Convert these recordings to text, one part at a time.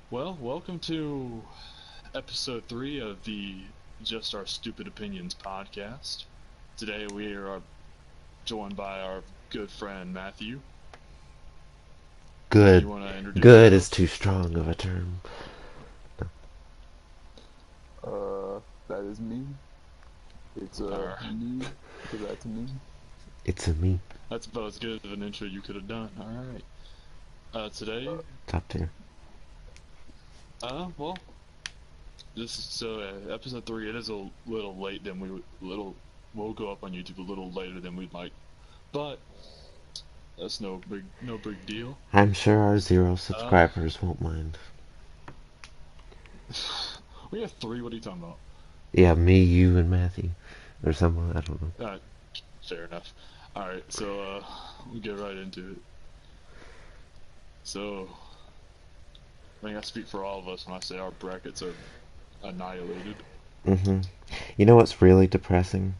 Well, welcome to episode 3 of the Just Our Stupid Opinions podcast. Today we are joined by our good friend Matthew. Matt, you Good. want to introduce Good is yourself? too strong of a term. Uh, that is me. It's Alright, me, so that's me. It's a me. that's about as good of an intro you could have done. Alright. Today, Top tier. well, this is episode 3. It is a little late than we'll go up on YouTube a little later than we'd like, but that's no big deal. I'm sure our 0 Uh, subscribers won't mind. we have 3. What are you talking about? Yeah, me, you, and Matthew. Or someone, I don't know. Uh, Fair enough. Alright, so we'll get right into it. So, I think I speak for all of us when I say our brackets are annihilated. hmm You know what's really depressing?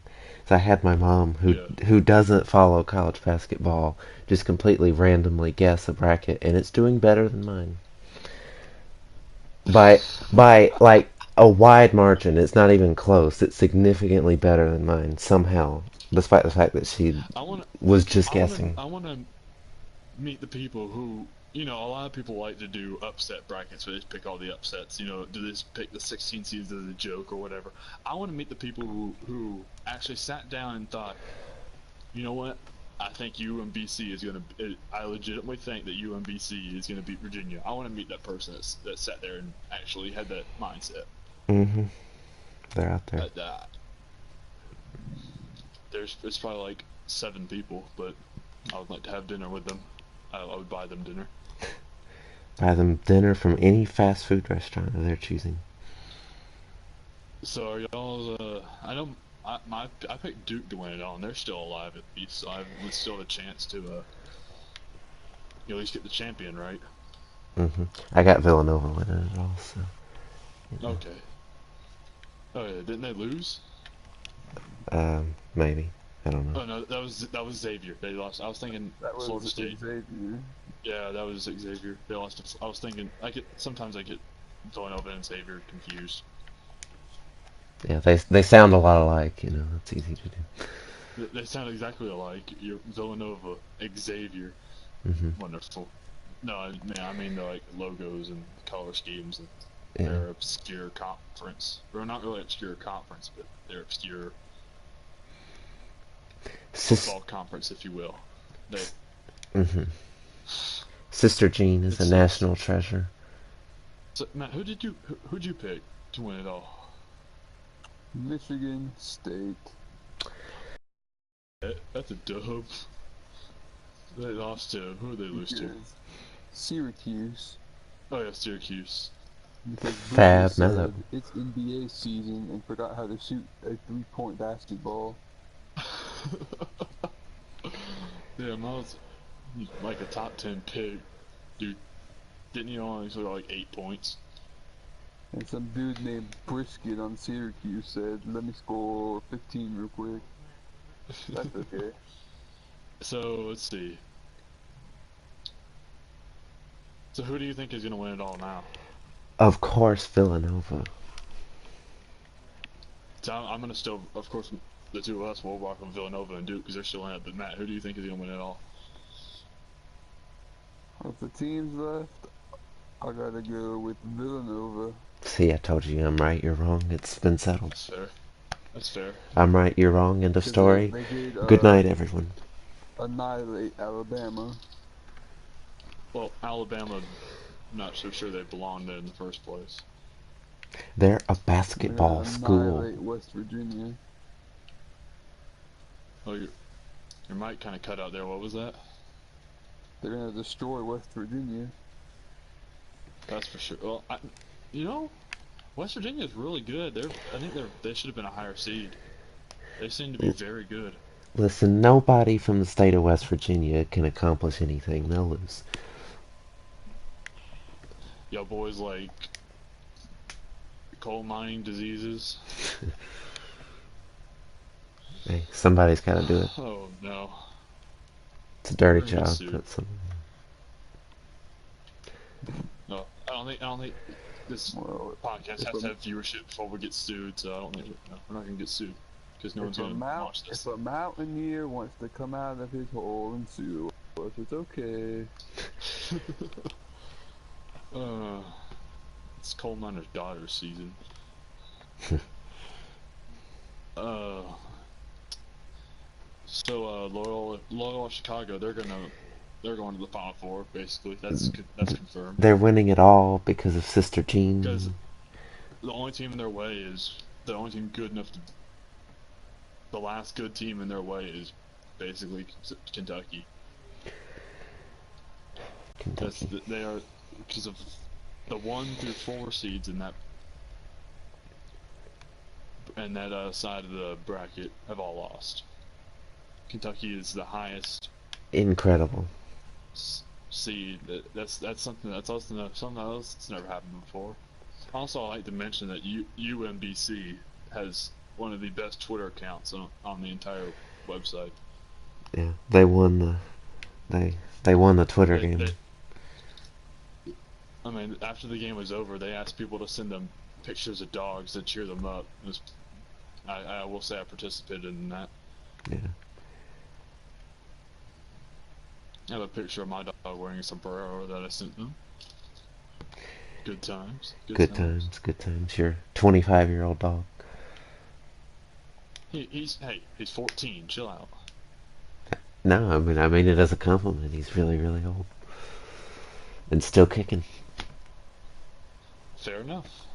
Is I had my mom, who Yeah. who doesn't follow college basketball, just completely randomly guess a bracket, and it's doing better than mine. By by like a wide margin. It's not even close. It's significantly better than mine somehow, despite the fact that she I want was just I want to guessing. I want to meet the people who, a lot of people like to do upset brackets where they just pick all the upsets. Do they just pick the 16 seeds as a joke or whatever? I want to meet the people who actually sat down and thought, you know what? I think UMBC is going to. I legitimately think that UMBC is going to beat Virginia. I want to meet that person that sat there and actually had that mindset. hmm They're out there. Uh, it's probably like 7 people, but I would like to have dinner with them. I would buy them dinner. Buy them dinner from any fast food restaurant of their choosing. So are y'all? I picked Duke to win it all, and they're still alive at least, so I would still have a chance to at least get the champion, right? I got Villanova winning it all, so you Okay. Oh yeah, didn't they lose? maybe. I don't know. Oh no, that was Xavier. They lost. I was thinking That was Florida State. Xavier. Yeah, that was Xavier. They lost. I was thinking sometimes I get Villanova and Xavier confused. Yeah, they sound a lot alike. It's easy to do. They sound exactly alike. You're Villanova, Xavier. hmm Wonderful. No, I mean the like logos and color schemes and Yeah. their obscure conference. Or not really obscure conference, but their obscure Sis- football conference, if you will. They, hmm Sister Jean is a it's national treasure. so Matt, who'd you pick to win it all? Michigan State. That's a dub. They lost to who did they lose to? Because Syracuse. Oh yeah, Syracuse. Because Boomer Fab Mello. said it's NBA season and forgot how to shoot a 3-point basketball. Yeah, Miles, like a top 10 pick, dude. Didn't he only score like 8 points? And some dude named Brisket on Syracuse said, let me score 15 real quick. That's okay. So let's see. So who do you think is gonna win it all now? Of course, Villanova. So I'm gonna still, of course, the two of us will walk on Villanova and Duke because they're still in it. But Matt, who do you think is gonna win it all? Of the teams left, I gotta go with Villanova. See, I told you I'm right, you're wrong. It's been settled. That's fair. That's fair. I'm right, you're wrong. End of Because they, story. they did Good night, everyone. annihilate Alabama. Well, Alabama, I'm not so sure they belong there in the first place. They're a They're gonna basketball school. annihilate West Virginia. Oh, your mic kind of cut out there. What was that? They're gonna destroy West Virginia. That's for sure. Well, West Virginia is really good. I think they should have been a higher seed. They seem to be very good. Listen, nobody from the state of West Virginia can accomplish anything. They'll lose. Y'all boys like coal mining diseases. Hey, somebody's got to do it. Oh no. It's a dirty We're gonna get job. sued. But some... No, I I don't think this Well, podcast has to have viewership before we get sued. So I don't think we're not gonna get sued because no one's gonna watch this. if a mountaineer wants to come out of his hole and sue us, it's okay. It's coal miner's daughter season. Loyola Chicago, they're going to the Final Four. Basically, that's confirmed. They're winning it all because of Sister Jean. Because the only team in their way is the only team good enough to. The last good team in their way is basically Kentucky. They are because of the 1 through 4 seeds in that side of the bracket have all lost. Kentucky is the highest. Incredible. Seed. That's something something else that's never happened before. Also, I like to mention that UMBC has one of the best Twitter accounts on the entire website. Yeah, they won the Twitter game. I mean, after the game was over, they asked people to send them pictures of dogs to cheer them up. I will say I participated in that. Yeah. I have a picture of my dog wearing a sombrero that I sent them. Good times. Good times. Your 25-year-old dog. He's 14. Chill out. No, I mean it as a compliment. He's really, really old and still kicking. Fair enough.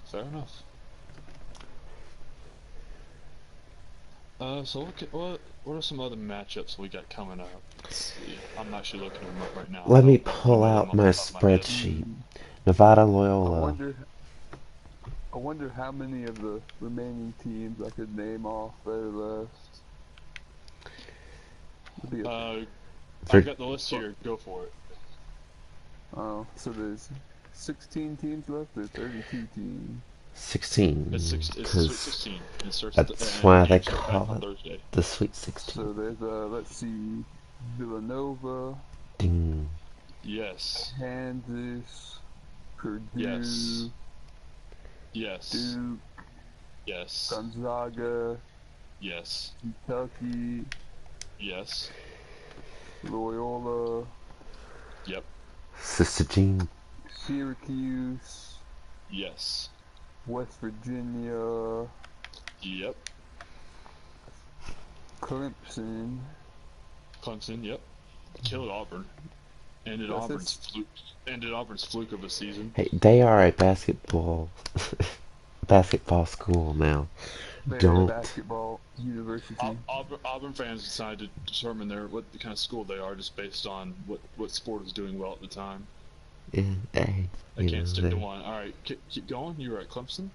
So what are some other matchups we got coming up? Let's see. I'm actually looking them up right now. Let me pull out my spreadsheet. Nevada, Loyola. I wonder how many of the remaining teams I could name off that are left. I got the list here. Go for it. Oh, so there's 16 teams left. There's 32 teams. 16. It's 16. It starts that's why they call it Thursday. the Sweet 16. So there's let's see, Villanova. Ding. Yes. Kansas. Purdue. Yes. Duke. Yes. Gonzaga. Yes. Kentucky. Yes. Loyola. Yep. Sister Jean. Syracuse. Yes. West Virginia. Yep. Clemson. Yep. Killed Auburn. Ended Auburn's fluke of a season. Hey, they are a basketball school now. They're a basketball university. Auburn fans decided to determine what kind of school they are just based on what sport is doing well at the time. Yeah, hey, I can't stick to one. All right, keep going. You were at Clemson.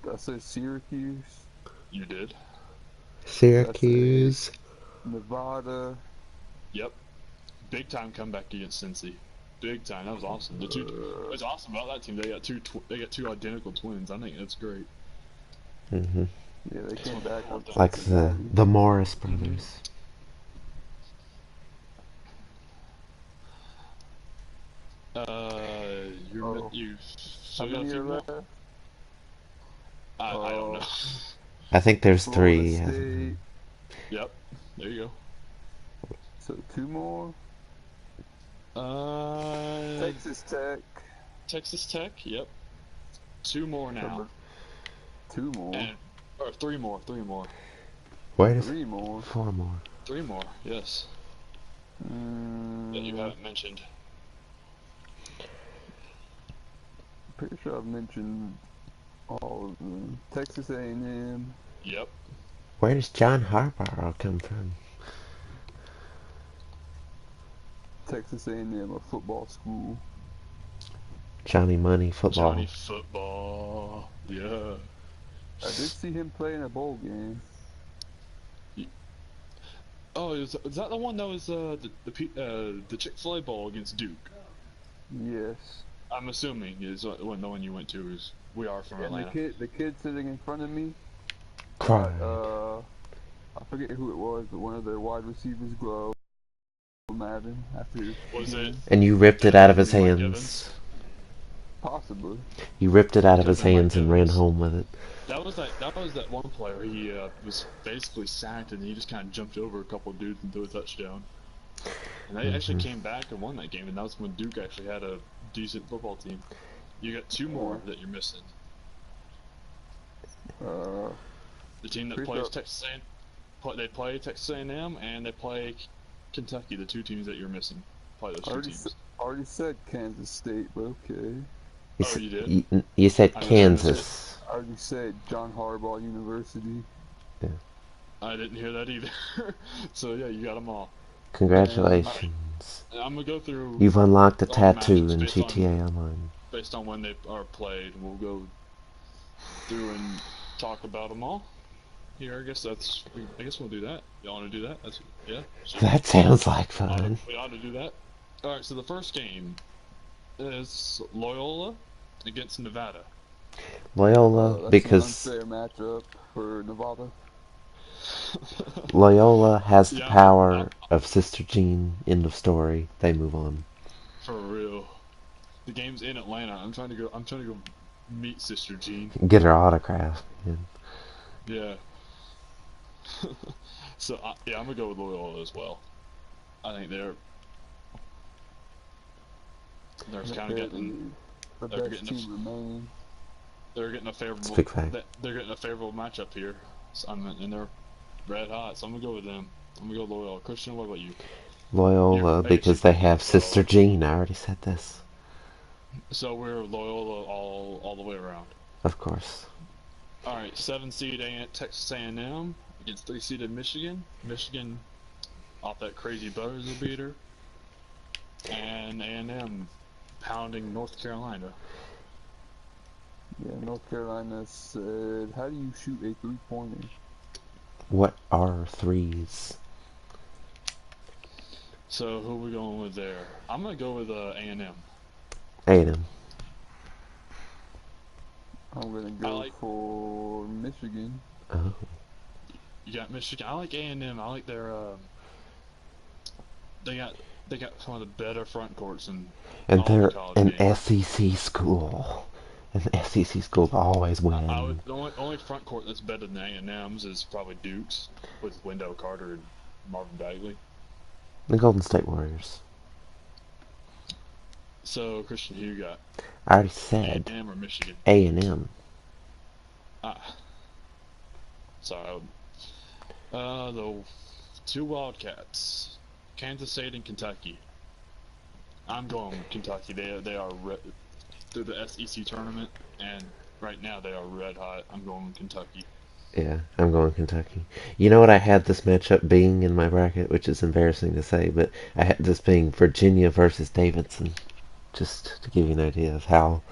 I said Syracuse. You did. Syracuse. Nevada. Yep. Big time comeback against Cincy. Big time. That was awesome. What's awesome about that team, they got two identical twins. I think that's great. Mhm. Yeah, they came back like the Morris brothers. You. How many are left? I don't know. I think there's Florida 3. State. Yep. There you go. So 2 more. Texas Tech. Texas Tech. Yep. 2 more now. 2 more. Or 3 more. 3 more. Wait. 3 more. 4 more. 3 more. Yes. That you haven't mentioned. Pretty sure I've mentioned all of them. Texas A&M. Yep. Where does John Harbaugh come from? Texas A&M, a football school. Johnny Money Football. Johnny Football. Yeah. I did see him play in a bowl game. Oh, is that the one that was the Chick-fil-A Bowl against Duke? Yes. I'm assuming is the one you went to. Is we are from Atlanta. The kid sitting in front of me. Cry. I forget who it was, but one of their wide receivers glove. Madden after. Was it? And you ripped it out of his hands. Possibly. He ripped it out of Could have his been Mike hands and ran Evans. home with it. That was that one player. He was basically sacked, and he just kind of jumped over a couple of dudes and threw a touchdown. And they actually came back and won that game, and that was when Duke actually had a decent football team. You got two more that you're missing. The team that plays Texas A&M, they play Texas A&M, and they play Kentucky. The two teams that you're missing play those two teams. Already said Kansas State, but okay. Oh, you did? You said I Kansas. I already said John Harbaugh University. Yeah. I didn't hear that either. So yeah, you got them all. Congratulations. I'm gonna go through. You've unlocked a all the tattoo matchups in based GTA Online. based on when they are played. We'll go through and talk about them all. Here, I guess we'll do that. Y'all want to do that? Yeah. Sure. That sounds like fun. We ought to do that. All right. So the first game is Loyola against Nevada. Loyola, That's because an unfair matchup for Nevada. Loyola has the Yeah, power of Sister Jean. End of story. They move on. For real. The game's in Atlanta. I'm trying to go meet Sister Jean. Get her autograph. Yeah. So yeah, I'm gonna go with Loyola as well. I think they're kind of getting the best team remaining. They're getting a favorable. They're getting a favorable matchup here. So and they're red hot. So I'm gonna go with them. I'm gonna go Loyola. Christian, what about you? Loyola, because they have Sister Jean. I already said this. So we're Loyola all the way around. Of course. All right, 7-seed Texas A&M against 3-seeded Michigan. Michigan off that crazy buzzer beater, and A&M pounding North Carolina. Yeah, North Carolina said, "How do you shoot a three-pointer?" What are threes? So who are we going with there? I'm gonna go with A&M. A&M. I'm gonna go for Michigan. Oh. You got Michigan. I like A&M. I like their. They got some of the better front courts and they're an games. SEC school. An SEC school always win. The only front court that's better than A&M's is probably Duke's with Wendell Carter and Marvin Bagley. The Golden State Warriors. So Christian, who you got? I already said A&M or Michigan? A&M. Sorry. The two Wildcats, Kansas State and Kentucky. I'm going with Kentucky. They are through the SEC tournament, and right now they are red hot. I'm going with Kentucky. Yeah, I'm going Kentucky. You know what I had this matchup being in my bracket, which is embarrassing to say, but I had this being Virginia versus Davidson, just to give you an idea of how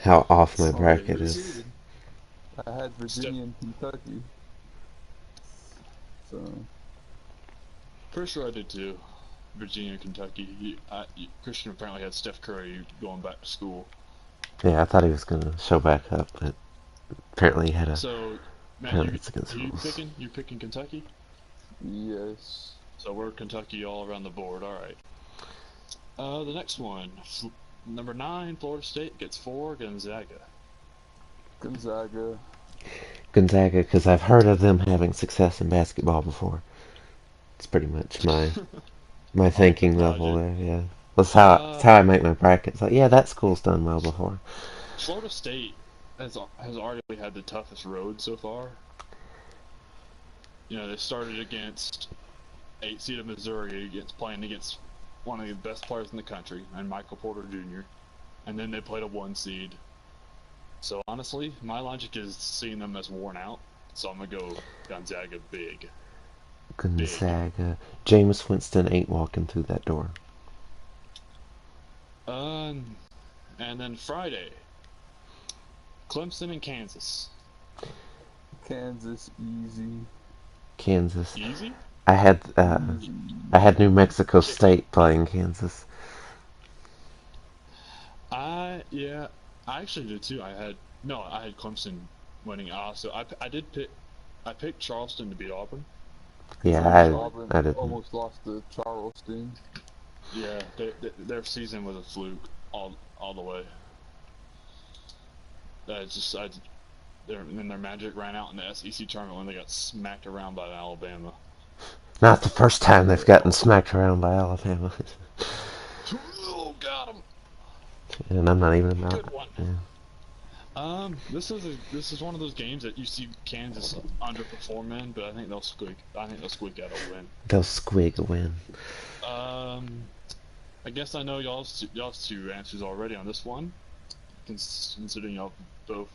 off my bracket is. I had Virginia and Kentucky. So pretty sure I did too. Virginia and Kentucky. Christian apparently had Steph Curry going back to school. Yeah, I thought he was gonna show back up, but apparently he had a. So, Matt, you picking Kentucky? Yes. So we're Kentucky all around the board. All right. The next one, number 9, Florida State gets 4, Gonzaga. Gonzaga, because I've heard of them having success in basketball before. It's pretty much my thinking level there. Yeah, that's how I make my brackets. Like, yeah, that school's done well before. Florida State has arguably had the toughest road so far. You know, they started against 8-seed of Missouri, playing against one of the best players in the country, and Michael Porter Jr., and then they played a 1-seed. So honestly, my logic is seeing them as worn out, so I'm gonna go Gonzaga big. Gonzaga. Jameis Winston ain't walking through that door. And then Friday, Clemson and Kansas. Kansas easy. Kansas. Easy? I had New Mexico State playing Kansas. I actually did too. I had Clemson winning. Also, I picked Charleston to beat Auburn. Yeah, Auburn I did. Almost lost to Charleston. Yeah, their season was a fluke. all the way. Their magic ran out in the SEC tournament when they got smacked around by Alabama. Not the first time they've gotten smacked around by Alabama. Oh, got him. And I'm not even about. Good one. Yeah. This is one of those games that you see Kansas underperform in, but I think they'll squeak out a win. They'll squig a win. I guess I know y'all's two answers already on this one, considering y'all both.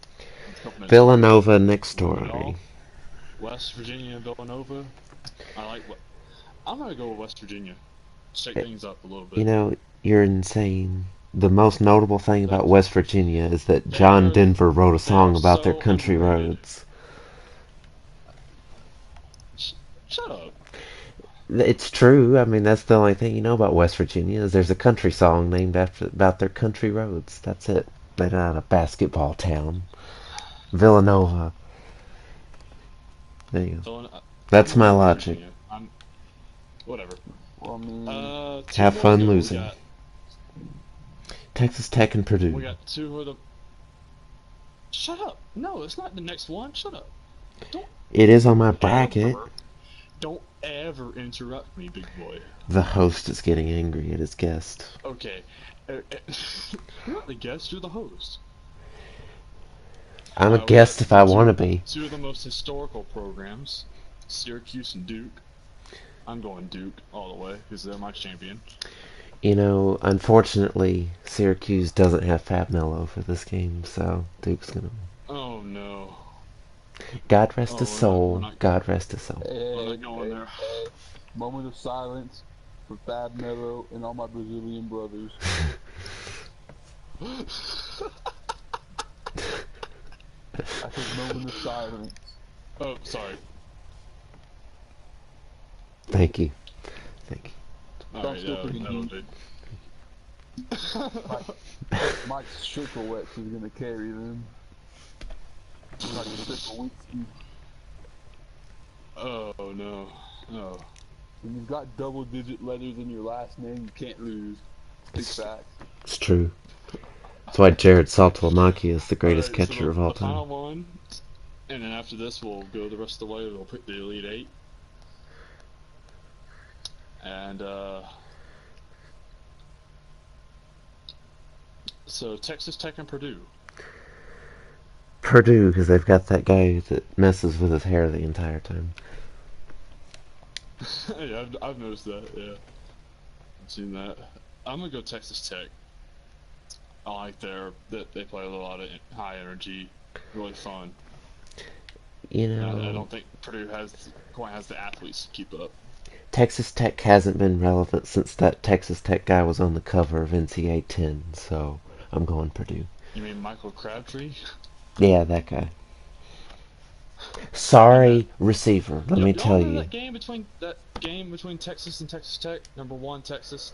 Villanova next story. West Virginia and Villanova. I'm gonna go with West Virginia. Shake things up a little bit. You know, you're insane. The most notable thing about West Virginia is that John Denver wrote a song about their country roads. Shut up. It's true. I mean, that's the only thing you know about West Virginia is there's a country song named about their country roads. That's it. They're not a basketball town. Villanova. There you go. That's my logic. Whatever. Well, I mean, have fun losing. Texas Tech and Purdue. We got two of the. Shut up! No, it's not the next one. Shut up. It is on my bracket. Don't ever interrupt me, big boy. The host is getting angry at his guest. Okay. You're not the guest, you're the host. I'm a guest if I want to be. Two of the most historical programs, Syracuse and Duke. I'm going Duke all the way, because they're my champion. You know, unfortunately, Syracuse doesn't have Fab Melo for this game, so Duke's gonna. Oh no. God rest his soul. God rest his soul. We're not going there. Moment of silence for Fab Melo and all my Brazilian brothers. I said moment of silence. Oh, sorry. Thank you. Thank you. Alright, that'll do. Mike's Shirkowitz is gonna carry them. Like a Shirkowitz. Oh no. Oh. When you've got double-digit letters in your last name, you can't lose. Big fact. It's true. That's why Jared Saltalamacchia is the greatest catcher of all the final time. one, and then after this we'll go the rest of the way. We'll pick the Elite Eight. And so Texas Tech and Purdue. Purdue, because they've got that guy that messes with his hair the entire time. Yeah, I've noticed that. Yeah, I've seen that. I'm gonna go Texas Tech. I like that they play a lot of high energy, really fun. You know, I don't think Purdue quite has the athletes to keep up. Texas Tech hasn't been relevant since that Texas Tech guy was on the cover of NCAA 10, so I'm going Purdue. You mean Michael Crabtree? Yeah, that guy. Sorry, receiver. Let me tell you. That game between Texas and Texas Tech. Number 1 Texas.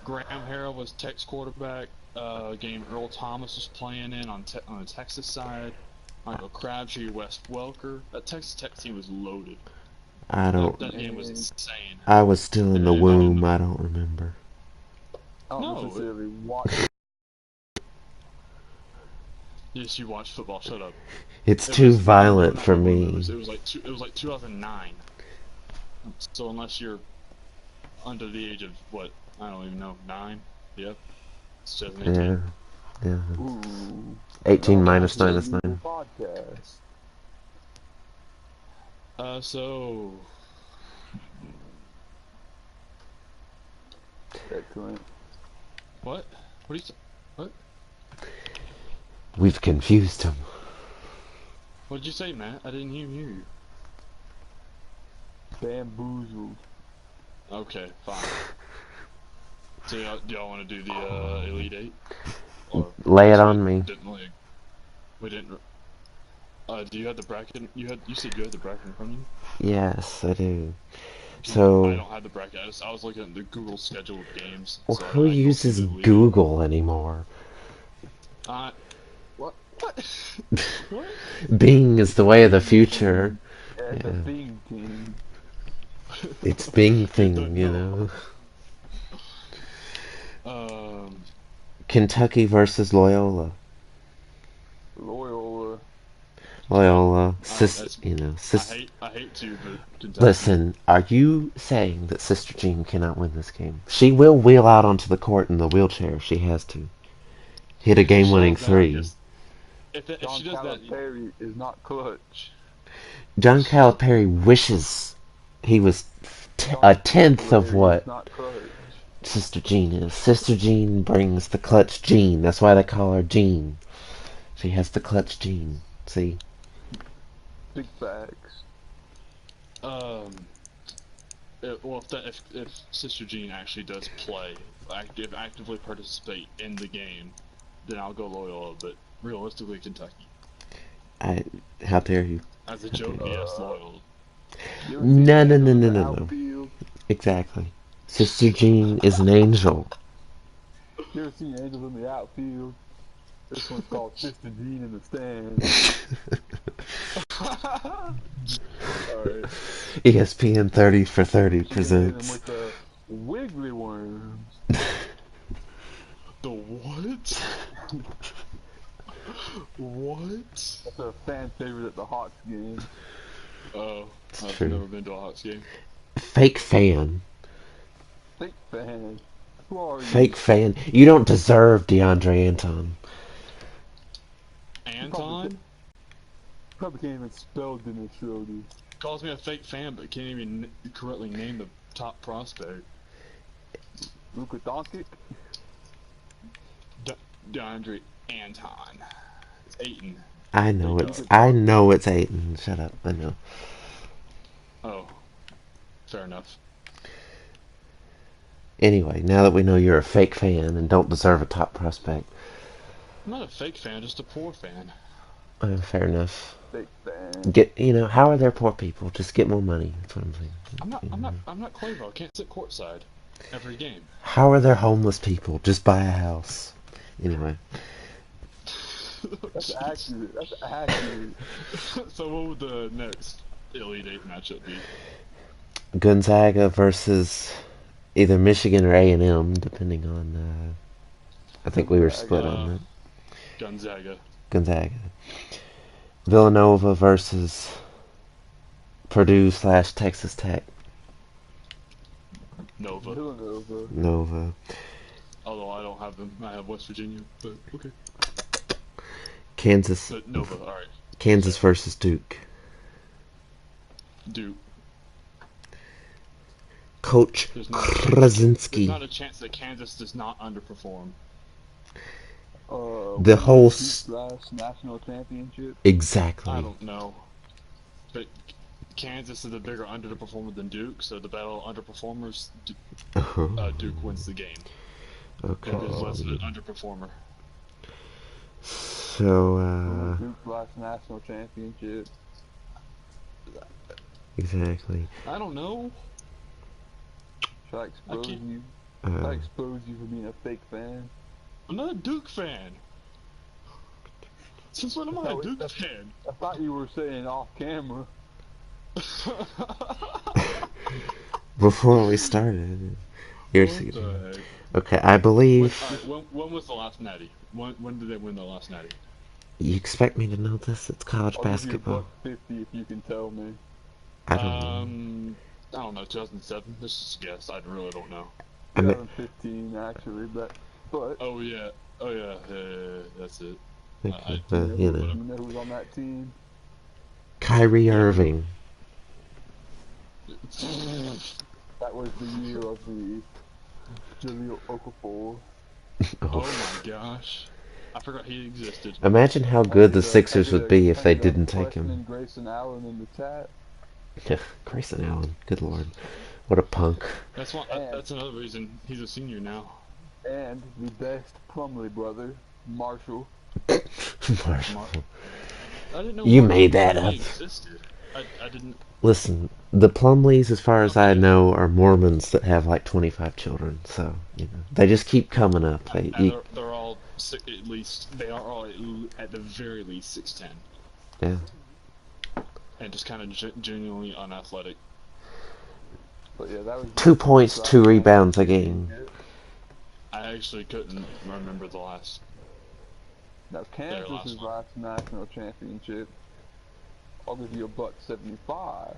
Graham Harrell was Tech's quarterback. Game Earl Thomas was playing in on the Texas side. Michael Crabtree, Wes Welker. That Texas Tech team was loaded. That game was insane. I was still in the womb. I don't remember. I don't necessarily watch. Yes, you watch football. Shut up. It's too violent for me. It was like 2009. So unless you're under the age of what? I don't even know. 9. Yep. It's 2018. Yeah. Ooh. 18 minus 9 is 9. Podcast. So. Excellent. What? What are you? What? We've confused him. What did you say, Matt? I didn't even hear you. Bamboozled. Okay, fine. So do y'all want to do the Elite Eight? Or lay it on me. We didn't. Do you have the bracket? You said you had the bracket in front of you. Yes, I do. So I don't have the bracket. I was looking at the Google schedule of games. Well, so who uses Google anymore? What? What? What? Bing is the way of the future. Yeah, it's a Bing team. It's Bing thing, you know. Kentucky versus Loyola. Loyola. Loyola, That's, sis. I hate to, but Kentucky. Listen, are you saying that Sister Jean cannot win this game? She will wheel out onto the court in the wheelchair if she has to. Hit a game-winning three. If John she does that, Calipari is not clutch. John Calipari wishes he was John a tenth of Calipari what is not clutch. Sister Jean is. Sister Jean brings the clutch gene. That's why they call her Jean. She has the clutch gene. See? Big facts. well, if Sister Jean actually does play, actively participate in the game, then I'll go Loyola. But realistically, Kentucky. How dare you? As a joke, yes, Loyola. No. Exactly. Sister Jean is an angel. You ever seen angels in the outfield? This one's called Sister Jean in the stands. Alright. ESPN 30 for 30 She can hit them presents. with the wiggly worms. The what? What? That's a fan favorite at the Hawks game. Oh, I've true. never been to a Hawks game. Fake fan. Fake fan. Who are you? Fake fan. You don't deserve DeAndre Anton. Anton? Probably can't even spell Dennis Schroeder. Calls me a fake fan, but can't even correctly name the top prospect. Luka Doncic? DeAndre Anton. It's Ayton. I know it's Ayton. Shut up. I know. Oh. Fair enough. Anyway, now that we know you're a fake fan and don't deserve a top prospect. I'm not a fake fan, just a poor fan. Fair enough. Fake fan. How are there poor people? Just get more money. That's what I'm saying. I'm not Quavo. I can't sit courtside every game. How are there homeless people? Just buy a house. Anyway. That's accurate. That's accurate. So what would the next Elite Eight matchup be? Gonzaga versus either Michigan or A&M, depending on. I think we were split on that. Gonzaga. Villanova versus Purdue/Texas Tech. Nova. Although I don't have them. I have West Virginia, but okay. Kansas. But Nova, alright. Kansas versus Duke. Duke. Coach Krasinski. There's not a chance that Kansas does not underperform. The whole national championship. Exactly. I don't know, but Kansas is a bigger underperformer than Duke, so the battle of underperformers, Duke wins the game. Okay. Duke is less of an underperformer. So. Duke national championship. Exactly. I don't know. Should I expose you? Should I expose you for being a fake fan? I'm not a Duke fan. Since when am I a Duke fan? I thought you were saying off camera. Before we started. Okay, I believe. When was the last natty? When did they win the last natty? You expect me to know this? It's college basketball. I'll give you $1.50 if you can tell me. I don't know. I don't know. 2007. This is a guess. I really don't know. 2015 actually, but. Oh yeah. That's it. Okay, you know who's on that team? Kyrie Irving. That was the year of the Jaleel Okafor. Oh my gosh. I forgot he existed. Imagine how good the Sixers would be if they didn't take him. Grayson Allen in the chat. Grayson Allen, good lord. What a punk. That's another reason he's a senior now. And the best Plumlee brother, Marshall. Marshall. I didn't know you made that up. Existed. I didn't. Listen, the Plumlees, as far as I know, are Mormons that have like 25 children. So they just keep coming up. They're all at least. They are all at the very least 6'10". Yeah. And just kind of genuinely unathletic. But yeah, that was 2 points, 2 rebounds a game. I actually couldn't remember the last Now their Kansas' last one. last national championship, I'll give you a buck 75.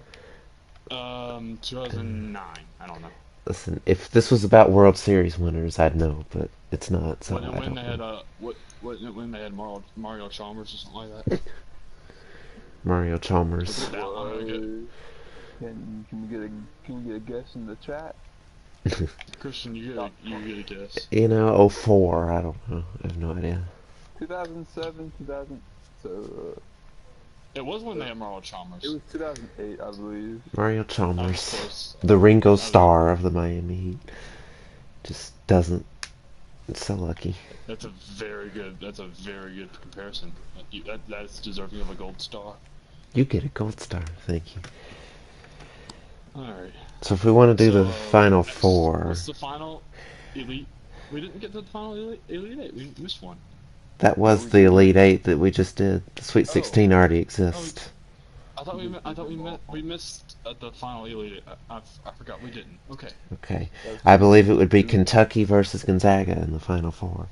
2009. I don't know. Listen, if this was about World Series winners, I'd know, but it's not, so I When they don't had know. when they had Mario Chalmers or something like that. Mario Was Chalmers. it that long ago? Can we get a guess in the chat? Christian, Top you get a guess. You know, '04. I don't know. I have no idea. 2007, 2000. So It was when uh, they had Mario it Chalmers. was 2008, I believe. Mario I was Chalmers, close. the Ringo I was Starr of the Miami Heat, just doesn't. It's so lucky. That's a very good. That's a very good comparison. That's deserving of a gold star. You get a gold star. Thank you. All right. So if we want to do the So final next, four, what's the final elite? We didn't get to the final elite eight. We missed one. that No, was we the didn't. Elite Eight that we just did. The Sweet Oh, 16 already oh. exists. I thought we missed the final elite eight. I forgot we didn't. Okay. Okay. That's I Duke believe it versus would be Duke. Kentucky versus Gonzaga in the final four.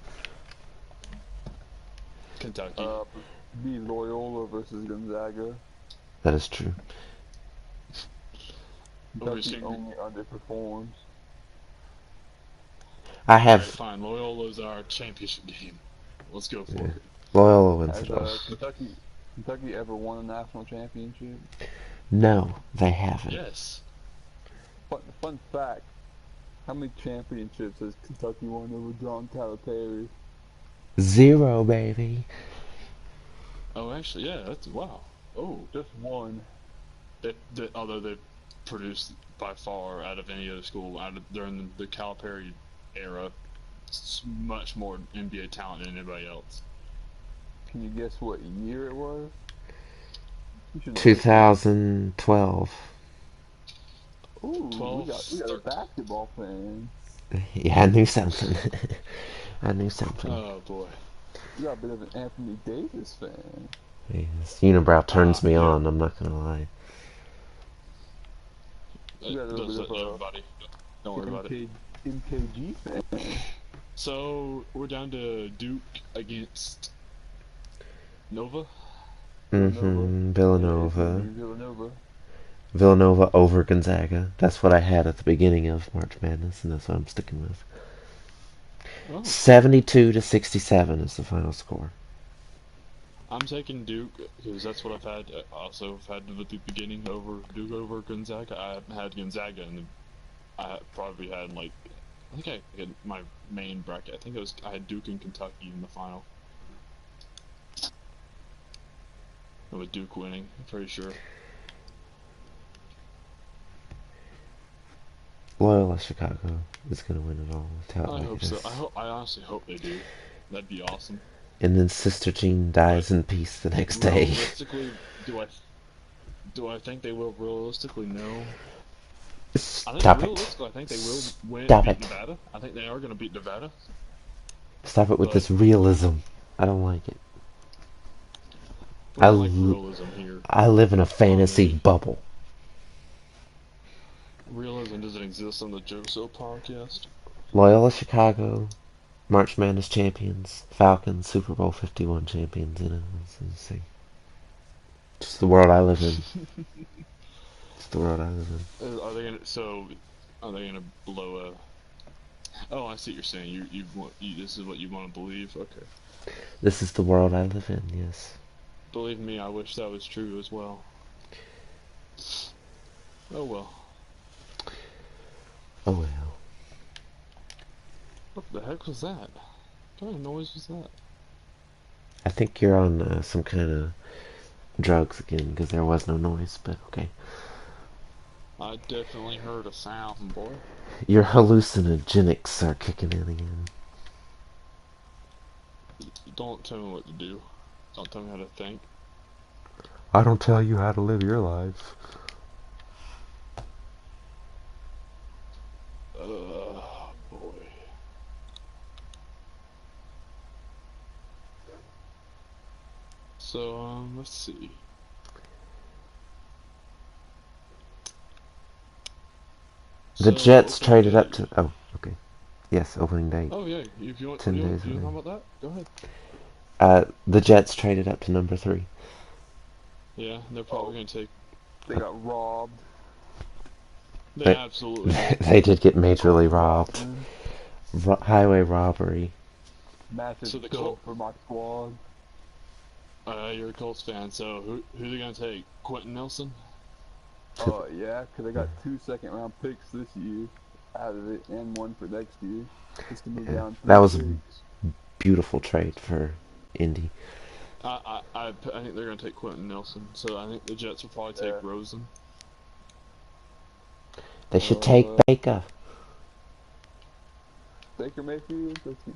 Kentucky. Be Loyola versus Gonzaga. That is true. Kentucky only underperforms. I All right, have fine. Loyola's our championship game. Let's go for it. Loyola wins Has it all. Kentucky ever won a national championship? No, they haven't. Yes. Fun fact: how many championships has Kentucky won over John Calipari? 0, baby. Oh, actually, yeah. That's wow. Oh, Just one. although they produced by far out of any other school during the Calipari era, much more NBA talent than anybody else. Can you guess what year it was? You should know this one. 2012. Ooh, 12, we got a 13. basketball fan. Yeah, I knew something. I knew something. Oh boy. We got a bit of an Anthony Davis fan. Yes, Unibrow turns me Yeah. on, I'm not gonna lie. We got a It little does bit that to of everybody. Don't a worry about it. MKG fan. So we're down to Duke against Nova. Villanova. Yeah, it's gonna Villanova. be Villanova. Villanova over Gonzaga. That's what I had at the beginning of March Madness, and that's what I'm sticking with. Oh, 72 to 67 is the final score. I'm taking Duke because that's what I've had. Also, I've had at the beginning over Duke over Gonzaga. I had Gonzaga, and I probably had like I think I had my main bracket. I think I had Duke and Kentucky in the final. With Duke winning, I'm pretty sure. Loyola Chicago is gonna win it all. That's how I I hope so. guess. I honestly hope they do. That'd be awesome. And then Sister Jean But dies in peace the next day. realistically, do I think they will realistically? No. Stop it. I think they will Stop beat it. Nevada. I think they are going to beat Nevada. Stop it with But this realism. I don't like it. we don't like realism here I live in a on fantasy the bubble. realism doesn't exist on the JOSO podcast. Loyola Chicago, March Madness champions. Falcons, Super Bowl 51 champions. You know, it's just the world I live in. It's the world I live in. Are they gonna blow a? Oh, I see what you're saying. This is what you want to believe. Okay. This is the world I live in, yes. Believe me, I wish that was true as well. Oh well. Oh well. What the heck was that? What kind of noise was that? I think you're on some kind of drugs again because there was no noise, but okay. I definitely heard a sound, boy. Your hallucinogenics are kicking in again. Don't tell me what to do. Don't tell me how to think. I don't tell you how to live your life. Boy. So, let's see. The Jets traded up to. Oh, okay. Yes, opening day. Oh yeah, if you want, 10 days do you away. know about that? Go ahead. The Jets traded up to number 3. Yeah, they're probably Oh, gonna take. they got robbed. They They, absolutely did. they did get majorly Colts got robbed. them. Highway robbery. Massive So the dub for my squad. you're a Colts fan, so who they gonna take? Quentin Nelson? Yeah, 'cause I got 2 second-round picks this year out of it, and one for next year, just to move Yeah, down that 3 was a picks. beautiful trade for Indy. I think they're gonna take Quentin Nelson. So I think the Jets will probably take Yeah. Rosen. They should take Uh, Baker. Baker Mayfield. Let's see.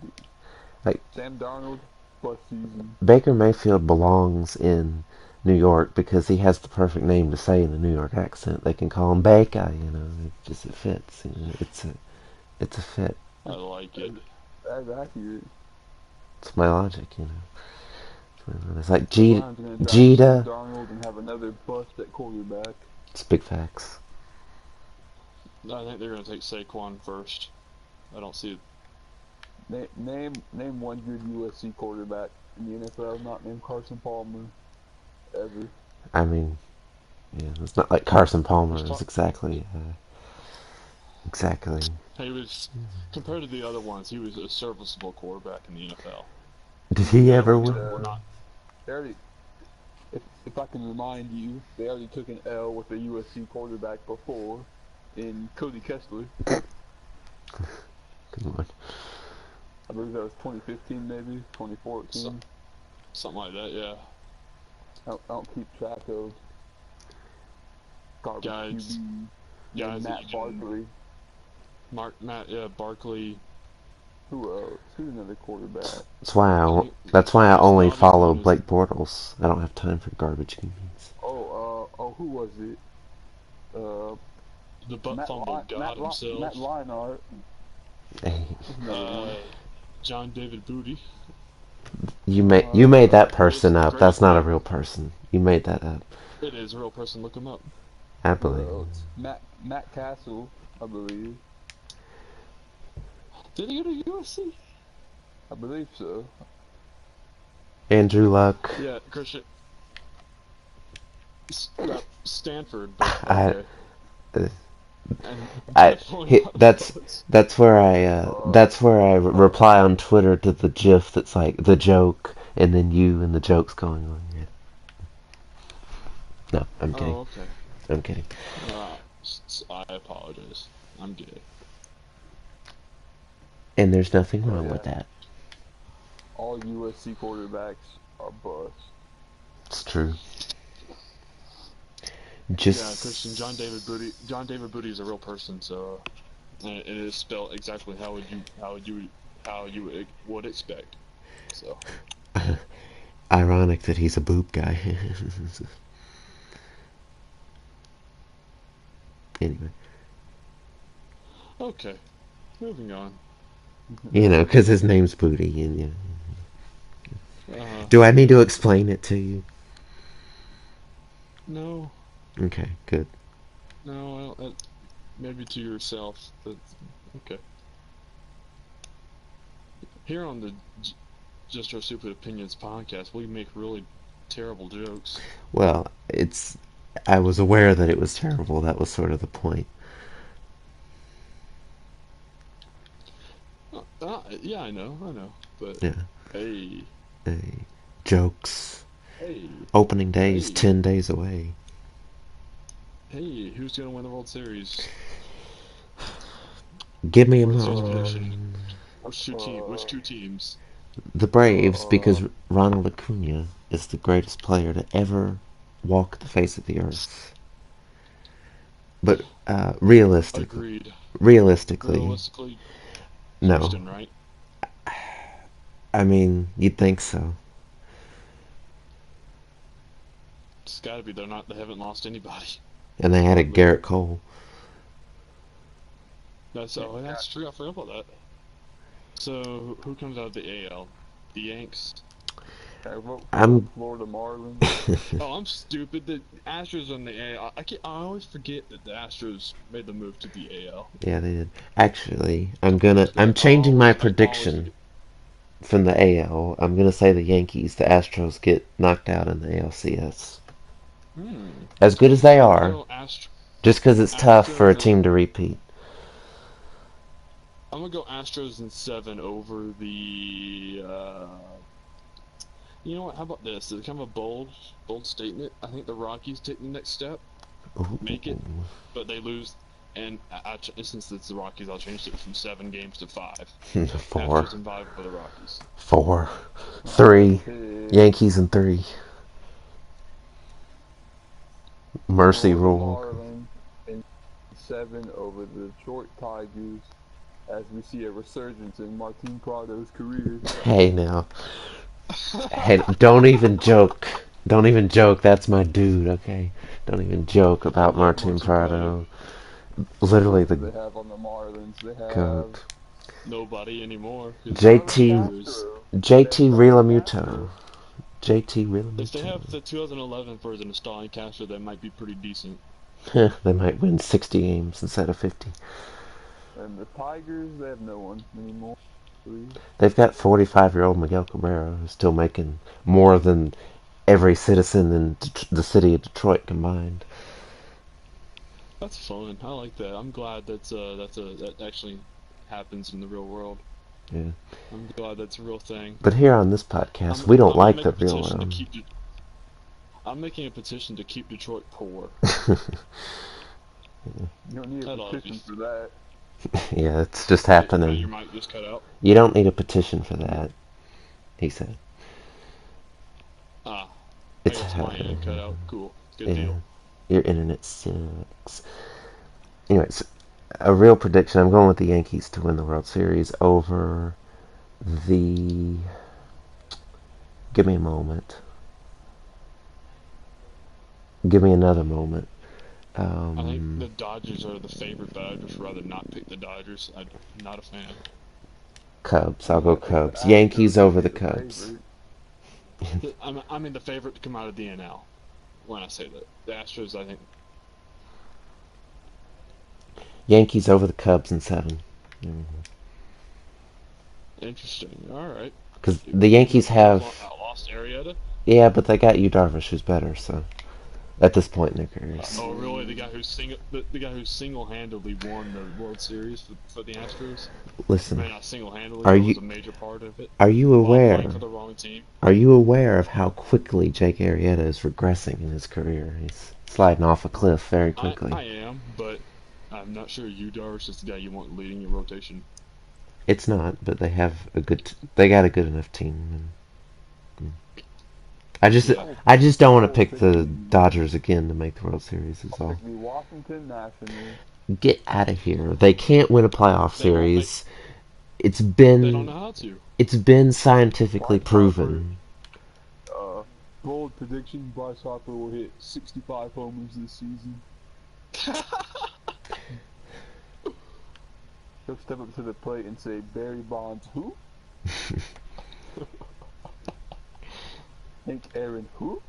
Like Sam Darnold plus season. Baker Mayfield belongs in New York because he has the perfect name to say in a New York accent. They can call him Baker, it fits. It's a fit. I like it. That's accurate. It's my logic. It's like The Browns are gonna draft Sam Jeter. Darnold and have another bust at quarterback. It's big facts. I think they're gonna take Saquon first. I don't see it. Name one good USC quarterback in the NFL not named Carson Palmer ever. I mean, yeah, it's not like Carson Palmer There's is pro- exactly. he was compared to the other ones. He was a serviceable quarterback in the NFL. Did he The other ever ones win? were not. They already, if I can remind you, they already took an L with a USC quarterback before in Cody Kessler. Good Lord. I believe that was 2015, maybe 2014. Something like that, yeah. I don't keep track of garbage Guys, QB. guys that Matt you can. Barkley. Barkley. Who else? Who's another quarterback? That's why I Chris only Bobby follow Bone is. Blake Bortles. I don't have time for garbage humans. Who was it? Uh, The butt fumble god Matt himself. Leinart. Hey, There's another one. John David Booty. you made that person up. That's Greatest not a man. real person. You made that up. It is a real person. Look him up. I Who believe. else? Matt Castle, I believe. Did he go to USC? I believe so. Andrew Luck. Yeah, Christian. Stanford, but I, okay. uh, And I, definitely not that's close. that's where I reply on Twitter to the GIF that's like the joke, and then you and the joke's going on. Yeah. No, I'm kidding. Oh, okay. I'm kidding. I apologize. I'm gay. And there's nothing Oh wrong with yeah. that. All USC quarterbacks are bust. It's true. Yeah, Just Christian. John David Booty. John David Booty is a real person, so and it is spelled exactly how you would expect. So ironic that he's a boob guy. Anyway, okay, moving on. because his name's Booty, and Uh, do I need to explain it to you? no, Okay, good. no, I don't, maybe to yourself. But okay. Here on the Just Our Stupid Opinions podcast, we make really terrible jokes. Well, I was aware that it was terrible. That was sort of the point. Yeah, I know, but Yeah. hey, Jokes. hey, Opening day is hey, 10 days away. hey, who's gonna win the World Series? Give me a World Series prediction. moment. Which two teams? The Braves, because Ronald Acuna is the greatest player to ever walk the face of the earth. But Agreed. realistically, Realistically, no. Houston, right? I mean, you'd think so. It's got to be. They haven't lost anybody. And they had a Hardly. Garrett Cole. That's true. I forgot about that. So who comes out of the AL? The Yanks. I vote for the I'm. Florida Marlins. Oh, I'm stupid. The Astros on the AL. I always forget that the Astros made the move to the AL. Yeah, they did. Actually, A couple years ago. I'm changing my I always prediction forget. from the AL. I'm gonna say the Yankees, the Astros get knocked out in the ALCS. Hmm. As good as they I'm gonna are, go just because it's tough for a Astros. team to repeat. I'm gonna go Astros in 7 over the. You know what? How about this? It's kind of a bold statement. I think the Rockies take the next step, Ooh. make it, but they lose. And since it's the Rockies, I'll change it from 7 games to 5. Four, Astros in 5 for the Rockies. 4, I'm gonna 3. pick Yankees in 3. Mercy Florida rule. Marlins in 7 over the Detroit Tigers as we see a resurgence in Martin Prado's career. Hey now. Hey, don't even joke. Don't even joke. That's my dude. Okay. Don't even joke I about love Martin Martin Prado. Prado. Literally Who do the they have on the Marlins? They have goat. Nobody anymore. 'Cause Starlin JT Astros. Castro. They have JT Starlin Realmuto. Castro. JT If they have Realmuto. the 2011 version of Stalin Castro, that might be pretty decent. They might win 60 games instead of 50. And the Tigers, they have no one anymore. They've got 45-year-old Miguel Cabrera who's still making more than every citizen in the city of Detroit combined. That's fun. I like that. I'm glad that actually happens in the real world. Yeah. I'm glad that's a real thing. But here on this podcast, I'm we don't I'm gonna like make the a real petition to world. keep. I'm making a petition to keep Detroit poor. You don't need a That'll petition be. for that. Yeah, it's just Wait, your happening. mic just cut out. You don't need a petition for that, he said. Ah, I It's guess my end cut out. Cool. Good yeah. deal. Your internet sucks. Anyways, a real prediction. I'm going with the Yankees to win the World Series over the. Give me a moment. Give me another moment. I think the Dodgers are the favorite, but I'd just rather not pick the Dodgers. I'm not a fan. Cubs. I'll I'm go gonna pick the Cubs. Astros Yankees to over be the the Cubs. favorite. I mean the favorite to come out of the NL. When I say that, the Astros, I think. Yankees over the Cubs in 7. Interesting. All right. Because the Because Yankees have. lost Arietta. Yeah, but they got Yu Darvish, who's better, so. At this point in their careers. Oh, really? The guy who single-handedly won the World Series for the Astros. I Listen, mean, not single-handedly, are but you was a major part of it are you while playing aware? for the wrong team. Are you aware of how quickly Jake Arrieta is regressing in his career? He's sliding off a cliff very quickly. I am, but I'm not sure Yu Darvish is the guy you want leading your rotation. It's not, but they have they got a good enough team. And I just Yeah. I just don't want to I'll pick pick the Dodgers again to make the World Series. Is all. Pick the Washington Nationals. Get out of here! They can't win a playoff They won't. series. It's They don't been know how to. it's been scientifically Bryce Harper. proven. Bold prediction: Bryce Harper will hit 65 homers this season. He'll step up to the plate and say, "Barry Bonds, who? Hank Aaron, who?"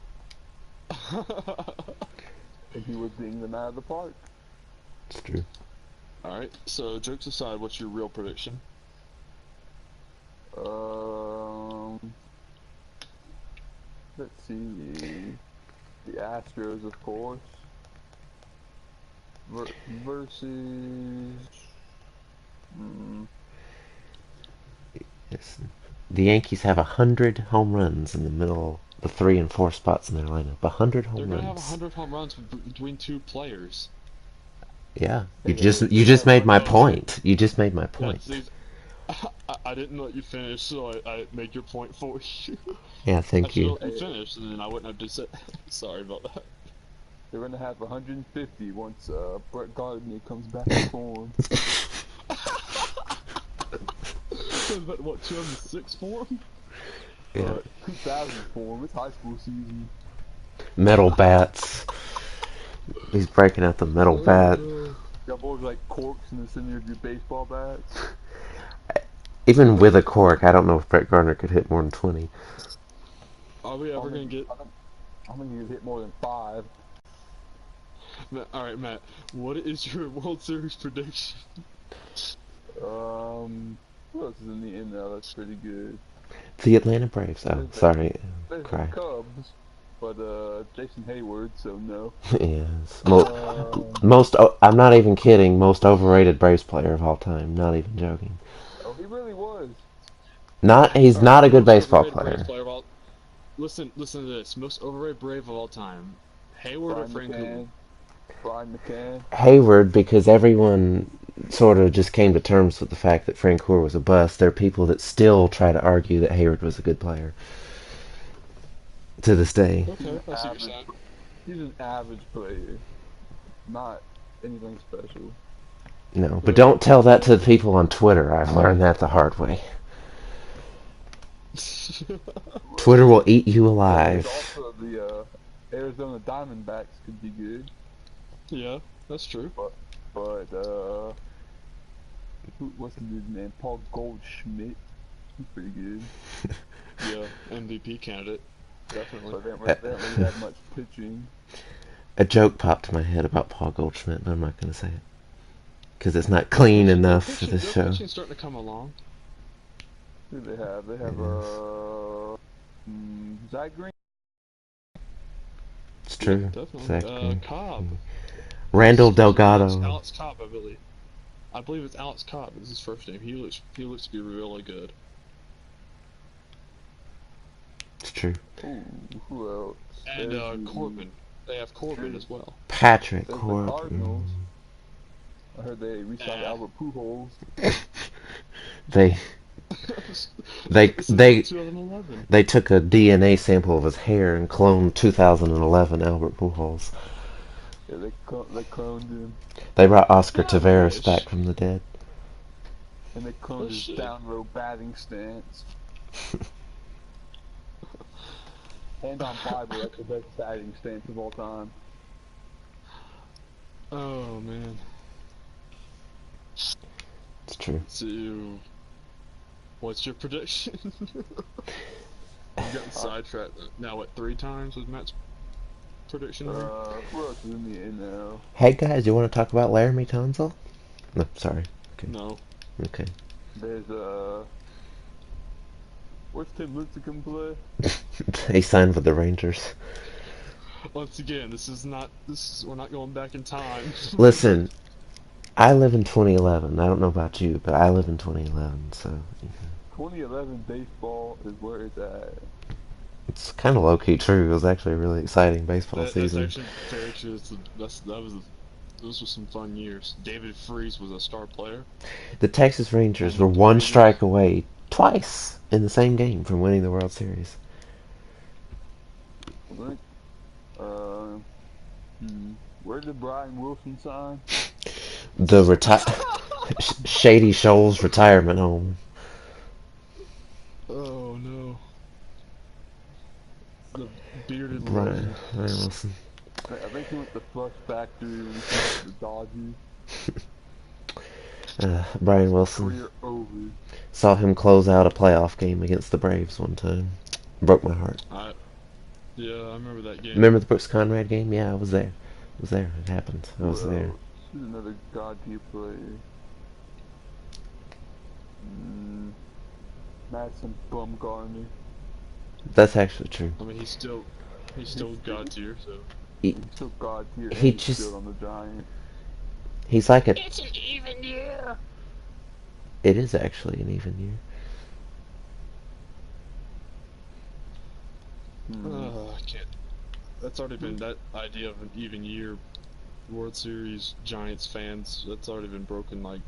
And he was being the man of the park. It's true. All right. So jokes aside, what's your real prediction? Let's see. The Astros, of course. Versus. Yes. The Yankees have 100 home runs in the middle, the 3 and 4 spots in their lineup. 100 They're home gonna have runs. 100 home runs between two players. Yeah, Hey, you just made my Oh, point. You just made my Yeah, point. see, I didn't let you finish, so I made your point for you. Yeah, I thank should you. have let you finish, and then I wouldn't have just said. Sorry about that. They're gonna have 150 once Brett Gardner comes back to form. What, 2006 for him? Yeah. 2000 form. It's high school season. Metal bats. He's breaking out the metal bat. Got boys like corks in the center of your baseball bats. Even with a cork, I don't know if Brett Gardner could hit more than 20. Are we ever gonna get? I don't think you hit more than 5. All right, Matt. What is your World Series prediction? Who else is in the NL? That's pretty good. The Atlanta Braves. Oh, sorry. There's Cry. the Cubs, but Jason Hayward, so no. Yes. Most. I'm not even kidding. Most overrated Braves player of all time. Not even joking. Oh, he really was. Not. He's All right, not a good most baseball overrated Braves player. player of all. Listen to this. Most overrated Brave of all time. Hayward or Brian Francoeur? McCann. Brian McCann. Hayward, because everyone sort of just came to terms with the fact that Francoeur was a bust. There are people that still try to argue that Hayward was a good player to this day. Okay, I see what you're saying. He's an average player, not anything special. No, but don't tell that to the people on Twitter. I've learned that the hard way. Twitter will eat you alive. Also, the Arizona Diamondbacks could be good. Yeah, that's true. But what's the dude's name? Paul Goldschmidt. He's pretty good. Yeah, MVP candidate. Definitely. But they don't really have much pitching. A joke popped in my head about Paul Goldschmidt, but I'm not going to say it. Because it's not clean enough for this show. Pitching's starting to come along. Who do they have? They have, Zach Green? It's true. Yeah, definitely. Exactly. Cobb. Randall Delgado. Alex Cobb, I believe. I believe it's Alex Cobb. Is his first name. He looks to be really good. It's true. Ooh, who else? And Corbin. They have Corbin as well. Patrick There's the Corbin. Cardinals. I heard they re-signed Albert Pujols. They Since 2011. they took a DNA sample of his hair and cloned 2011 Albert Pujols. Yeah, they cloned him. They brought Oscar Yeah, Taveras nice. back from the dead. And they cloned his shit. down row batting stance. And on Bible, that's the best batting stance of all time. Oh man. It's true. So, what's your prediction? You gotten sidetracked now. What 3 times was Matt's prediction? Who else is in the NL? Hey guys, you want to talk about Laramie Tunsil? No, sorry. Okay. No. Okay. There's what's Tim Lincecum play? He signed with the Rangers. Once again, we're not going back in time. Listen, I live in 2011. I don't know about you, but I live in 2011, so 2011 baseball is where it's at. it's kind of low-key true. It was actually a really exciting baseball season. That's actually very true. Those were some fun years. David Freese was a star player. The Texas Rangers were one strike away twice in the same game from winning the World Series. Where did Brian Wilson sign? The Shady Shoals retirement home. Oh no. The bearded Brian legend. Wilson. I think he went to Flush Factory when he went to the Dodgers. Brian Wilson. Career over. Saw him close out a playoff game against the Braves one time. Broke my heart. Yeah, I remember that game. Remember the Brooks Conrad game? Yeah, I was there. I was there. It happened. I was there. Who's another god tier player? Madison Bumgarner. That's actually true. I mean, he's still god tier, so. He's still god tier. He and he's just- still on the Giants. He's like a. It's an even year. It is actually an even year. I can't. That's already been that idea of an even year. World Series Giants fans. That's already been broken like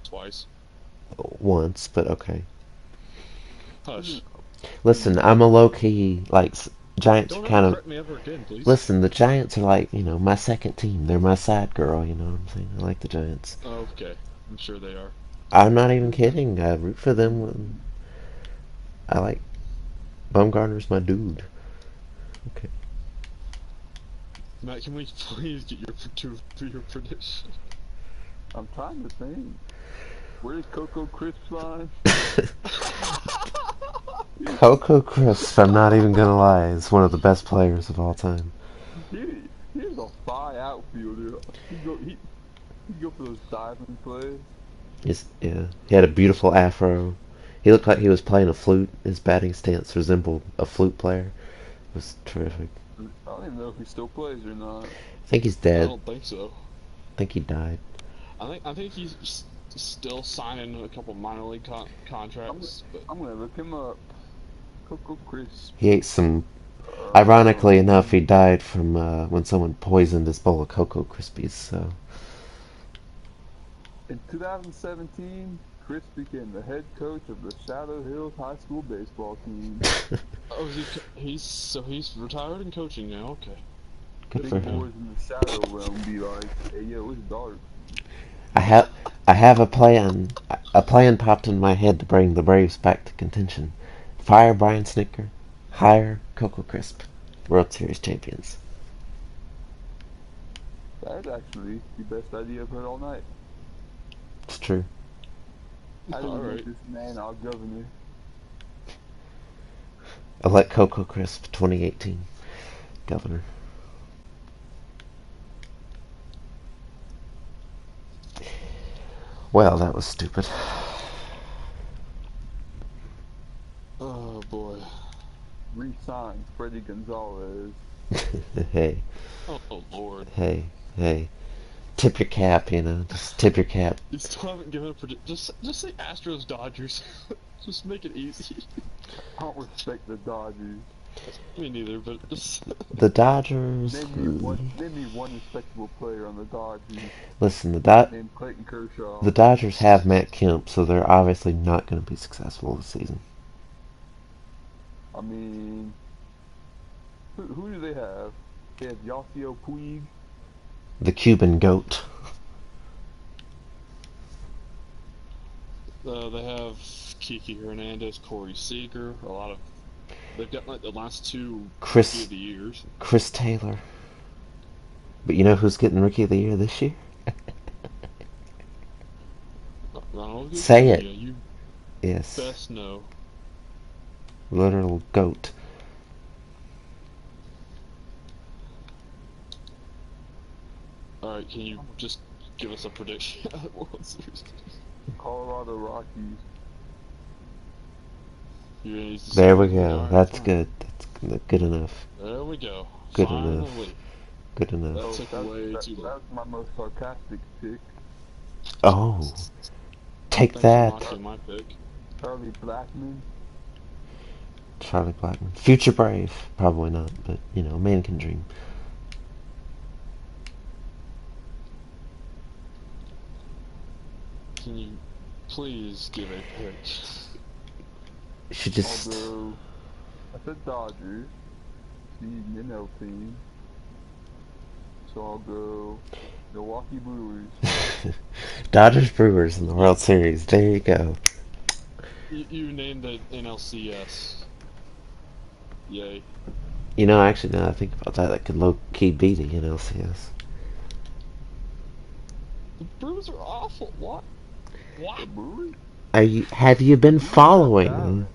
twice. Once, but okay. Hush. Listen, I'm a low-key, like, Giants Don't kind ever of. correct me ever again, please. Listen, the Giants are like, my second team. They're my side girl, you know what I'm saying? I like the Giants. Okay, I'm sure they are. I'm not even kidding. I root for them. I like. Bumgarner's my dude. Okay. Matt, can we please get your prediction? I'm trying to think. Where does Coco Crisp sign? Coco Crisp, I'm not even gonna lie, is one of the best players of all time. He's a fine outfielder. He go for those diving plays. Yeah, he had a beautiful afro. He looked like he was playing a flute. His batting stance resembled a flute player. It was terrific. I don't even know if he still plays or not. I think he's I dead. don't think so. I think he died. I think he's still signing a couple minor league I'm contracts, but I'm gonna look him up. Coco Crisp. He ate some. Ironically enough, he Um, died from when someone poisoned his bowl of Cocoa Krispies. So in 2017, Chris became the head coach of the Shadow Hills High School baseball team. oh, he's retired and coaching now. Okay. good Big for him. boys in the shadow realm be like, hey yo, it's dark. I have I have a plan. A plan popped in my head to bring the Braves back to contention. Fire Brian Snicker, hire Cocoa Crisp, World Series champions. That's actually the best idea I've heard all night. It's true. How do we Alright. make this man our governor? Elect Cocoa Crisp 2018 governor. Well, that was stupid. Oh boy. Re-sign Freddie Gonzalez. Hey, Oh lord. hey, hey. Tip your cap, you know. Just tip your cap. You still haven't given a predict. Just say Astros Dodgers. Just make it easy. I don't respect the Dodgers. Me neither, but just The Dodgers. Name me one respectable player on the Dodgers. Listen, Named Clayton Kershaw. the Dodgers have Matt Kemp, so they're obviously not going to be successful this season. I mean, who do they have? They have Yasiel Puig. The Cuban goat. they have Kiki Hernandez, Corey Seager, a lot of. They've got like the last two Rookie of the years. Chris Taylor. But you know who's getting Rookie of the Year this year? Ronald Say Acuna, it. you Yes. best know. Literal goat. Alright, can you just give us a prediction of the World Series? Colorado Rockies. There we go. That's good. That's good enough. There we go. Good Finally. enough. Good enough. That took way too long. That's my most sarcastic pick. Oh. Take Thanks for that. mocking my pick. Charlie Blackmon. Charlie Blackmon. Future Brave. Probably not, but, you know, man can dream. Can you please give a pick? Should just. Although, I said Dodgers. The NL team. So I'll go Milwaukee Brewers. Dodgers Brewers in the World Series. There you go. You named the NLCS. Yay. You know, actually, now that I think about that, that could low key be the NLCS. The Brewers are awful. What? What? The Brewers? Have you been following them?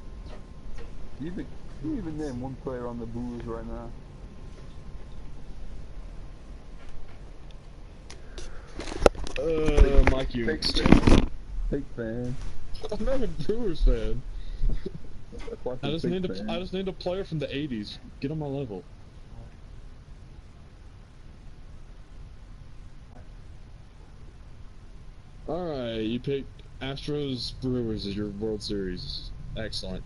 Can you even name one player on the Brewers right now? Mike Unix. Fake fan. I'm not a Brewers fan. That's why I just named fan. I just named a player from the '80s. Get on my level. All right, you picked Astros Brewers as your World Series. Excellent.